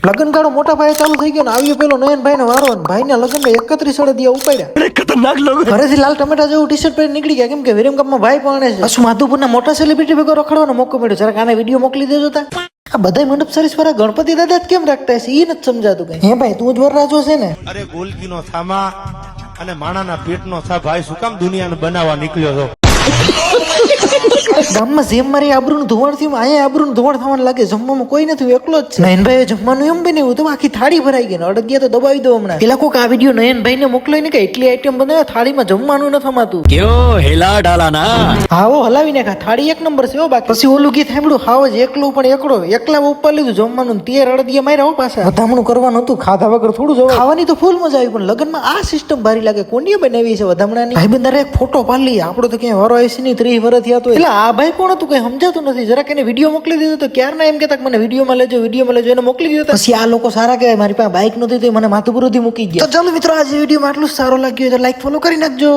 લગ્ન ગાળો મોટા ભાઈ ચાલુ થઈ ગયો ને આવ્યો પેલો નયનભાઈ નો વારો ભાઈ ના લગ્ન 31 દિયા ઉપાડ્યા ખતરનાક લોકો ઘરેથી લાલ ટમેટા જેવું ટી-શર્ટ પહેરી નીકળી ગયા કેમ કે વિરમગામમાં ભાઈ પાણે છે પાછું માધુપુરના મોટા સેલિબ્રિટી ભેગો રખડવાનો મોકો મળ્યો જરાક આને વિડીયો મોકલી દેજો તા આ બધા મંડપ સર્વિસ વાળા ગણપતિ દાદા જ કેમ રાખતા હશે એ નથી સમજાતું કઈ હે ભાઈ તું જ વરરાજો છે ને અરે ગોલકીનો થામા અને માણાના પેટનો થા ભાઈ શું કામ દુનિયાને બનાવવા નીકળ્યો છો ગામમાં જેમ મારી આબરૂનું ધોવાણ થયું અહીંયા આબરૂનું ધોવાણ થવાનું લાગે જમવામાં કોઈ નથી એકલો જ છે નયનભાઈ જમવાનું એમ બનાવ્યું તો આખી થાળી ભરાઈ ગઈ ને અડગિયા તો દબાવી દો હમણાં પેલા કોક આ વિડીયો નયનભાઈ ને મોકલાય ને કે એટલી આઈટમ બનાવે થાળીમાં જમવાનું ન થમાતું ક્યો હેલા ડાલા ના હાવો હલાવી નાખા થાળી એક નંબર છે હો બાકી પછી ઓલું ગીત સાંભળ્યું હાવ જ એકલું પણ એકડો એકલા ઉપર લીધું જમવાનું 13 અડદિયા માર્યા હો પાછા વધામણું કરવાનું હતું ખાધા વગર થોડું જવા ખાવાની તો ફૂલ મજા આવી પણ લગ્નમાં આ સિસ્ટમ ભારી લાગે કોની બનાવી છે વધામણાની ભાઈબંધારે એક ફોટો પાડી આપણો તો ક્યાંય વરો આવીશ નહીં 30 વર્ષ થયા તો એટલે આ ભાઈ કોણ હતું કઈ સમજાતું નથી જરાક એને વિડીયો મોકલી દીધો તો ક્યારના એમ કેતા મને વિડીયોમાં લેજો એને મોકલી દીધો પછી આ લોકો સારા કહેવાય મારી પાસે બાઇક નહોતી તો મને માથું પૂરું મૂકી ગયા તો ચાલો મિત્રો આજે વિડીયોમાં આટલું સારો લાગ્યું તો લાઈક ફોલો કરી નાખજો